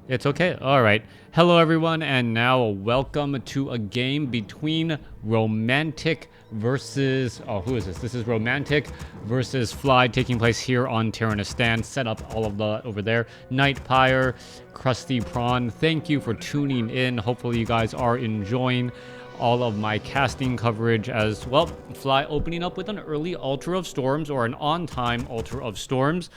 It's okay. All right. Hello, everyone, and now welcome to a game between Romantic versus. Oh, who is this? This is Romantic versus Fly, taking place here on Tyrannistan. Set up all of the over there. Night Pyre, Krusty Prawn. Thank you for tuning in. Hopefully, you guys are enjoying all of my casting coverage as well. Fly opening up with an early Altar of Storms or an on-time Altar of Storms,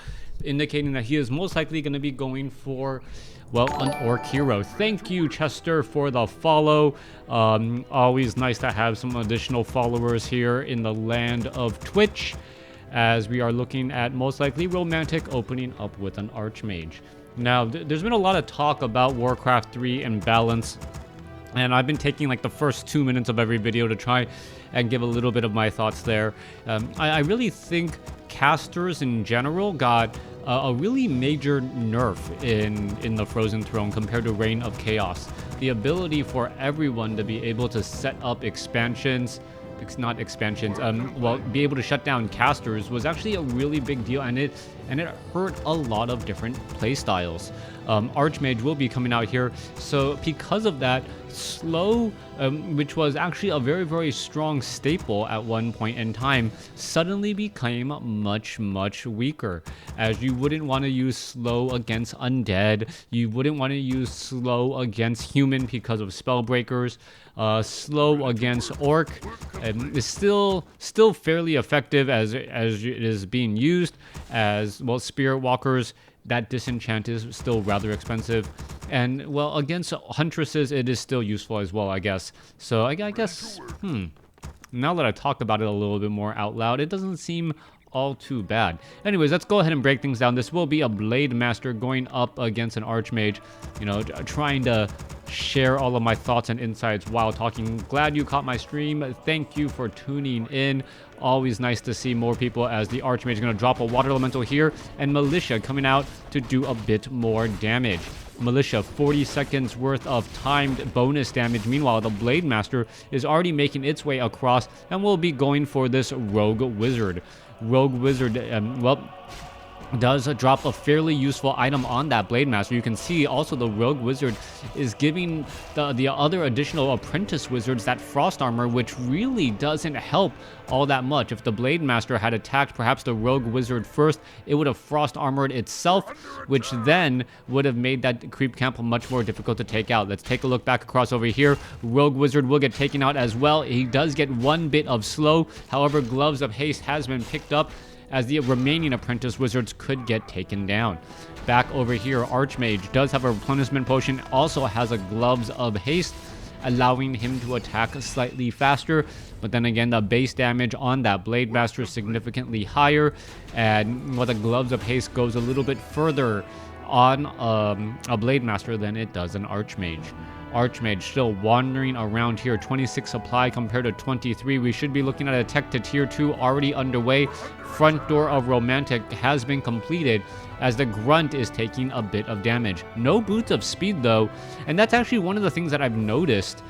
indicating that he is most likely going to be going for, well, an Orc hero. Thank you, Chester, for the follow. Always nice to have some additional followers here in the land of Twitch, as we are looking at most likely Romantic opening up with an Archmage. Now, there's been a lot of talk about WarCraft 3 and balance, and I've been taking like the first 2 minutes of every video to try and give a little bit of my thoughts there. I really think casters in general got a really major nerf in the Frozen Throne compared to Reign of Chaos. The ability for everyone to be able to set up expansions, not expansions, well, be able to shut down casters was actually a really big deal, and it hurt a lot of different playstyles. Archmage will be coming out here, so because of that, slow, which was actually a very, very strong staple at one point in time, suddenly became much, much weaker, as you wouldn't want to use slow against undead, you wouldn't want to use slow against human because of spell breakers. Slow against orc is still fairly effective as it is being used. As well, spirit walkers, that disenchant is still rather expensive, and well, against huntresses it is still useful as well, I guess. So I guess now that I talked about it a little bit more out loud, it doesn't seem all too bad. Anyways, let's go ahead and break things down. This will be a Blade Master going up against an Archmage, you know, trying to share all of my thoughts and insights while talking. Glad you caught my stream. Thank you for tuning in. Always nice to see more people, as the Archmage is going to drop a Water Elemental here, and Militia coming out to do a bit more damage. Militia, 40 seconds worth of timed bonus damage. Meanwhile, the Blade Master is already making its way across and will be going for this Rogue Wizard. Rogue Wizard, well, does drop a fairly useful item on that Blade Master. You can see also the Rogue Wizard is giving the other additional Apprentice Wizards that Frost Armor, which really doesn't help all that much. If the Blade Master had attacked perhaps the Rogue Wizard first, it would have Frost Armored itself, which then would have made that creep camp much more difficult to take out. Let's take a look back across over here. Rogue Wizard will get taken out as well. He does get one bit of slow. However, Gloves of Haste has been picked up, as the remaining Apprentice Wizards could get taken down. Back over here, Archmage does have a replenishment potion, also has a Gloves of Haste, allowing him to attack slightly faster. But then again, the base damage on that Blade Master is significantly higher, and the Gloves of Haste goes a little bit further on a Blade Master than it does an Archmage. Archmage still wandering around here, 26 supply compared to 23. We should be looking at a tech to tier 2 already underway. Front door of Romantic has been completed, as the Grunt is taking a bit of damage. No boots of speed though, and that's actually one of the things that I've noticed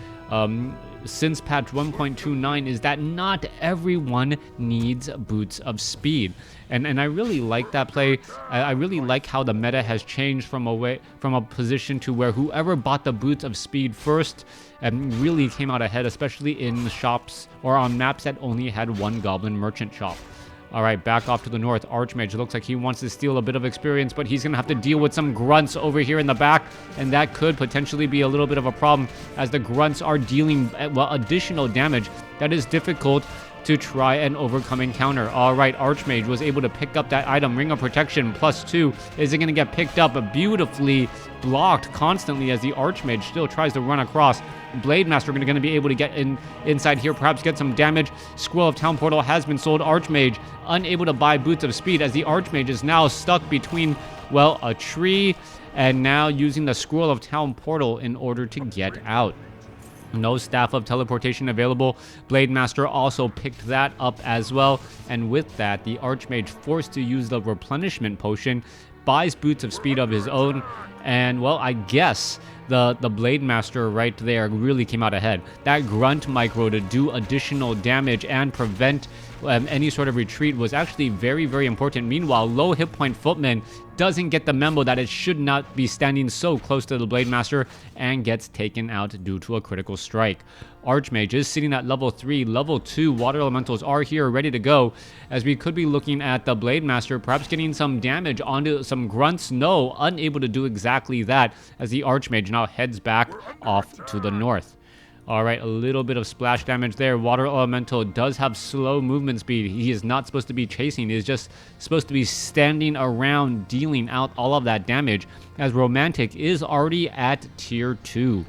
since patch 1.29 is that not everyone needs boots of speed, and I really like that play. I really like how the meta has changed from a position to where whoever bought the boots of speed first really came out ahead, especially in shops or on maps that only had one goblin merchant shop. All right, back off to the north. Archmage looks like he wants to steal a bit of experience, but he's going to have to deal with some grunts over here in the back, and that could potentially be a little bit of a problem, as the grunts are dealing, well, additional damage that is difficult to try and overcome and counter. All right, Archmage was able to pick up that item, Ring of Protection +2. Is it going to get picked up? Beautifully blocked constantly, as the Archmage still tries to run across. Blade Master going to be able to get inside here, perhaps get some damage. Scroll of Town Portal has been sold. Archmage unable to buy Boots of Speed, as the Archmage is now stuck between, well, a tree and now using the Scroll of Town Portal in order to get out. No Staff of Teleportation available. Blade Master also picked that up as well, and with that, the Archmage forced to use the Replenishment Potion, buys Boots of Speed of his own, and, well, I guess the Blade Master right there really came out ahead. That Grunt micro to do additional damage and prevent any sort of retreat was actually very, very important. Meanwhile, low hit point Footman doesn't get the memo that it should not be standing so close to the Blade Master and gets taken out due to a critical strike. Archmage is sitting at level 3. Level 2 Water Elementals are here ready to go, as we could be looking at the Blade Master perhaps getting some damage onto some grunts. No, unable to do exactly that, as the Archmage now heads back off to the north. Alright, a little bit of splash damage there. Water Elemental does have slow movement speed. He is not supposed to be chasing. He is just supposed to be standing around dealing out all of that damage, as Romantic is already at tier 2.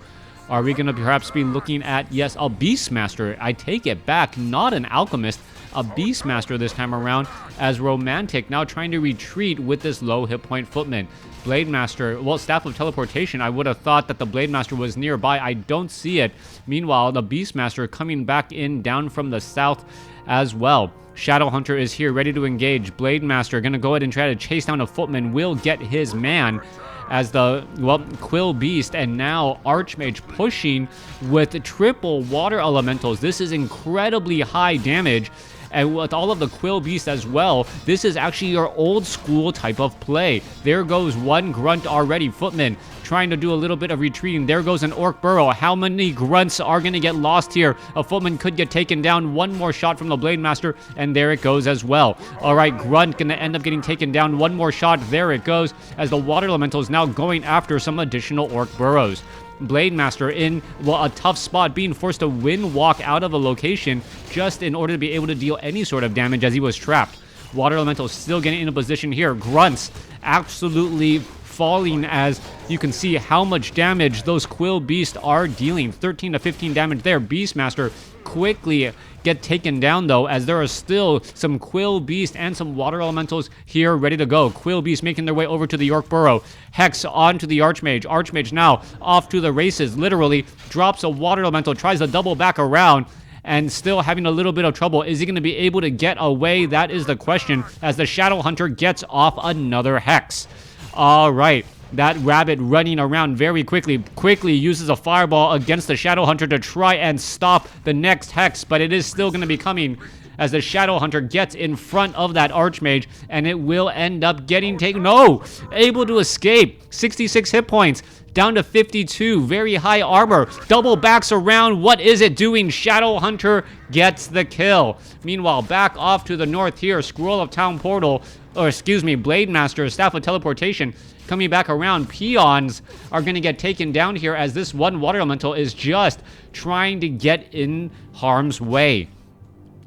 Are we going to perhaps be looking at, yes, a Beastmaster? I take it back, not an Alchemist, a Beastmaster this time around, as Romantic now trying to retreat with this low hit point Footman. Blade Master, well, Staff of Teleportation, I would have thought that the Blade Master was nearby. I don't see it. Meanwhile, the Beastmaster coming back in down from the south as well. Shadowhunter is here, ready to engage. Blade Master going to go ahead and try to chase down a Footman, will get his man, as the, well, Quill Beast, and now Archmage pushing with triple Water Elementals. This is incredibly high damage, and with all of the Quill Beast as well, this is actually your old school type of play. There goes one grunt already. Footman trying to do a little bit of retreating. There goes an Orc Burrow. How many grunts are going to get lost here? A Footman could get taken down. One more shot from the Blade Master, and there it goes as well. All right, Grunt going to end up getting taken down. One more shot. There it goes, as the Water Elemental is now going after some additional Orc Burrows. Blade Master in, well, a tough spot, being forced to wind walk out of a location just in order to be able to deal any sort of damage, as he was trapped. Water Elemental still getting in a position here. Grunts absolutely falling, as you can see how much damage those Quill Beasts are dealing. 13 to 15 damage there. Beastmaster quickly get taken down, though, as there are still some Quill Beast and some Water Elementals here ready to go. Quill Beast making their way over to the York Burrow. Hex onto the Archmage. Archmage now off to the races, literally drops a Water Elemental, tries to double back around, and still having a little bit of trouble. Is he going to be able to get away? That is the question, as the Shadowhunter gets off another Hex. All right. That rabbit running around very quickly uses a fireball against the Shadowhunter to try and stop the next Hex, but it is still going to be coming, as the Shadowhunter gets in front of that Archmage, and it will end up getting taken. No! Able to escape. 66 hit points. Down to 52. Very high armor. Double backs around. What is it doing? Shadowhunter gets the kill. Meanwhile, back off to the north here. Scroll of Town Portal, or excuse me, Blade Master, Staff of Teleportation, coming back around. Peons are going to get taken down here, as this one Water Elemental is just trying to get in harm's way.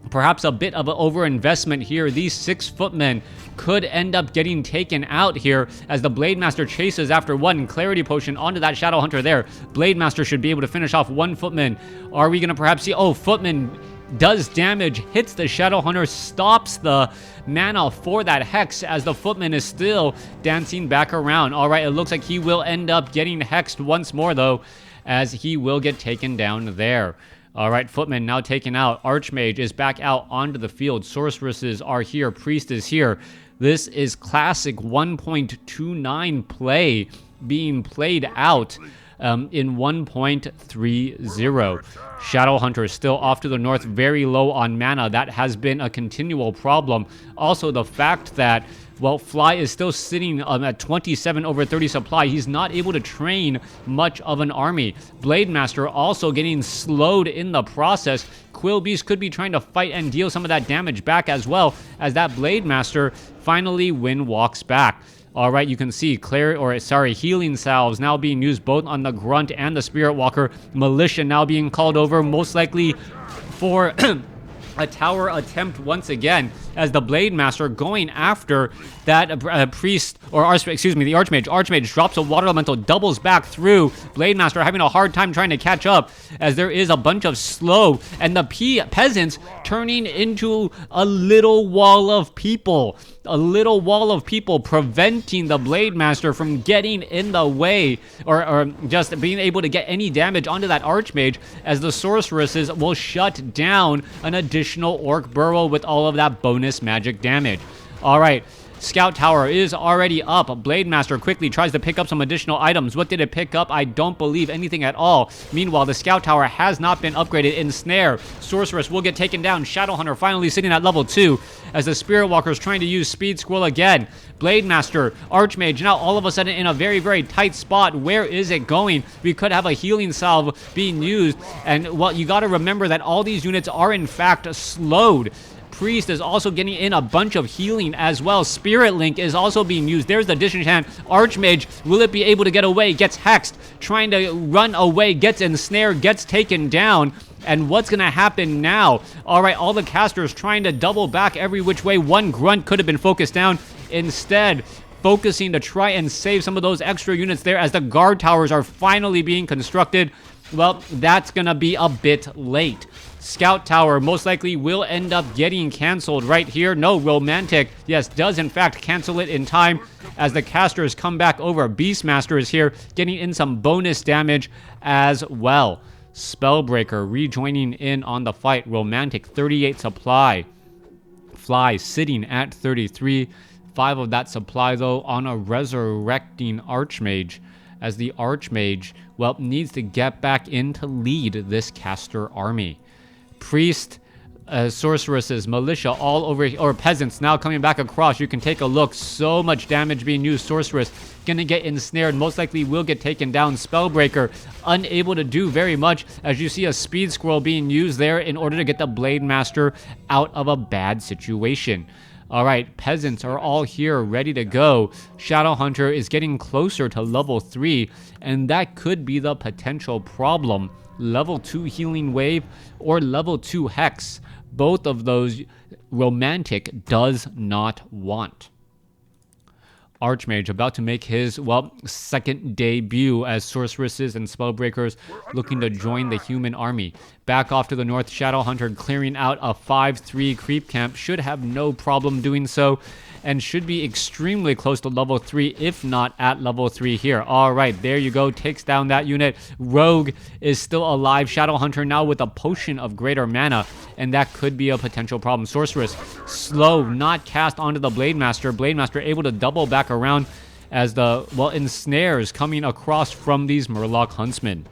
Perhaps a bit of an overinvestment here. These 6 footmen could end up getting taken out here, as the Blade Master chases after one Clarity Potion onto that Shadowhunter there. Blade Master should be able to finish off one footman. Are we going to perhaps see... Oh, footman does damage, hits the Shadowhunter, stops the mana for that Hex, as the footman is still dancing back around. All right, it looks like he will end up getting hexed once more, though, as he will get taken down there. All right, Footman now taken out. Archmage is back out onto the field. Sorceresses are here. Priest is here. This is classic 1.29 play being played out in 1.30. Shadowhunter is still off to the north, very low on mana. That has been a continual problem. Also, the fact that, well, Fly is still sitting at 27 over 30 supply. He's not able to train much of an army. Blade Master also getting slowed in the process. Quill Beast could be trying to fight and deal some of that damage back, as well as that Blade Master finally wind walks back. All right, you can see healing salves now being used both on the Grunt and the Spirit Walker. Militia now being called over, most likely for a tower attempt once again, as the Blade Master going after that priest, or excuse me, the Archmage. Archmage drops a Water Elemental, doubles back through. Blade Master having a hard time trying to catch up, as there is a bunch of slow, and the peasants turning into a little wall of people. A little wall of people preventing the Blade Master from getting in the way, or just being able to get any damage onto that Archmage, as the Sorceresses will shut down an additional Orc Burrow with all of that bonus magic damage. All right, Scout Tower is already up. Blade Master quickly tries to pick up some additional items. What did it pick up? I don't believe anything at all. Meanwhile, the Scout Tower has not been upgraded. Ensnare. Sorceress will get taken down. Shadowhunter finally sitting at level 2 as the Spirit Walker is trying to use Speed Scroll again. Blade Master, Archmage, now all of a sudden in a very, very tight spot. Where is it going? We could have a healing salve being used. And, well, you got to remember that all these units are, in fact, slowed. Priest is also getting in a bunch of healing as well. Spirit Link is also being used. There's the disenchant. Archmage, will it be able to get away? Gets hexed, trying to run away, gets ensnared, gets taken down. And what's going to happen now? All right, all the casters trying to double back every which way. One grunt could have been focused down. Instead, focusing to try and save some of those extra units there as the guard towers are finally being constructed. Well, that's going to be a bit late. Scout Tower most likely will end up getting canceled right here. No, Romantic, yes, does in fact cancel it in time as the casters come back over. Beastmaster is here getting in some bonus damage as well. Spellbreaker rejoining in on the fight. Romantic, 38 supply. Fly sitting at 33. 5 of that supply, though, on a resurrecting Archmage, as the Archmage, well, needs to get back in to lead this caster army. Priest, sorceresses, militia all over, or peasants now coming back across. You can take a look. So much damage being used. Sorceress gonna get ensnared. Most likely will get taken down. Spellbreaker unable to do very much as you see a speed scroll being used there in order to get the Blade Master out of a bad situation. All right, peasants are all here ready to go. Shadowhunter is getting closer to level 3, and that could be the potential problem. Level 2 healing wave or level 2 hex. Both of those Romantic does not want. Archmage about to make his, well, second debut as sorceresses and spellbreakers looking to join the human army. Back off to the north, Shadowhunter clearing out a 5-3 creep camp. Should have no problem doing so and should be extremely close to level 3, if not at level 3 here. All right, there you go. Takes down that unit. Rogue is still alive. Shadowhunter now with a potion of greater mana, and that could be a potential problem. Sorceress, slow, not cast onto the Blade Master. Blade Master able to double back around as the, well, ensnares coming across from these Murloc Huntsmen.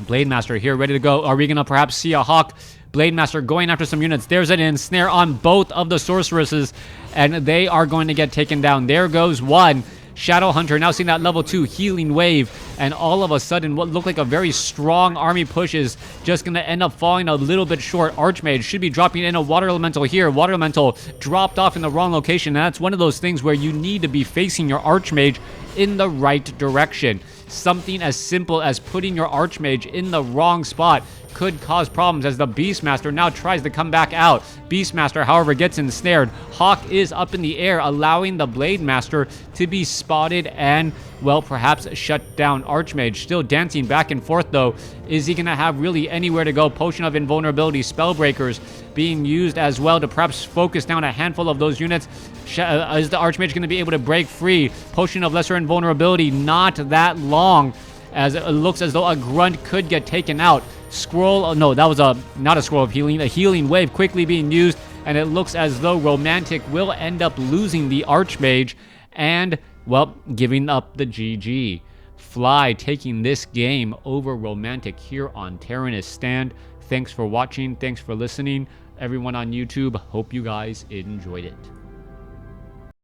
Blade Master here, ready to go. Are we going to perhaps see a Hawk? Blade Master going after some units. There's an ensnare on both of the sorceresses, and they are going to get taken down. There goes one. Shadowhunter now seeing that level 2 healing wave, and all of a sudden what looked like a very strong army push is just going to end up falling a little bit short. Archmage should be dropping in a Water Elemental here. Water Elemental dropped off in the wrong location, and that's one of those things where you need to be facing your Archmage in the right direction. Something as simple as putting your Archmage in the wrong spot could cause problems as the Beastmaster now tries to come back out. Beastmaster, however, gets ensnared. Hawk is up in the air, allowing the Blade Master to be spotted and, well, perhaps shut down. Archmage still dancing back and forth, though. Is he going to have really anywhere to go? Potion of Invulnerability, Spellbreakers being used as well to perhaps focus down a handful of those units. Is the Archmage going to be able to break free? Potion of Lesser Invulnerability, not that long, as it looks as though a grunt could get taken out. Scroll, no, that was not a scroll of healing. A healing wave quickly being used, and it looks as though Romantic will end up losing the Archmage and, well, giving up the GG. Fly taking this game over Romantic here on Tyrannus Stand. Thanks for watching. Thanks for listening. Everyone on YouTube, hope you guys enjoyed it.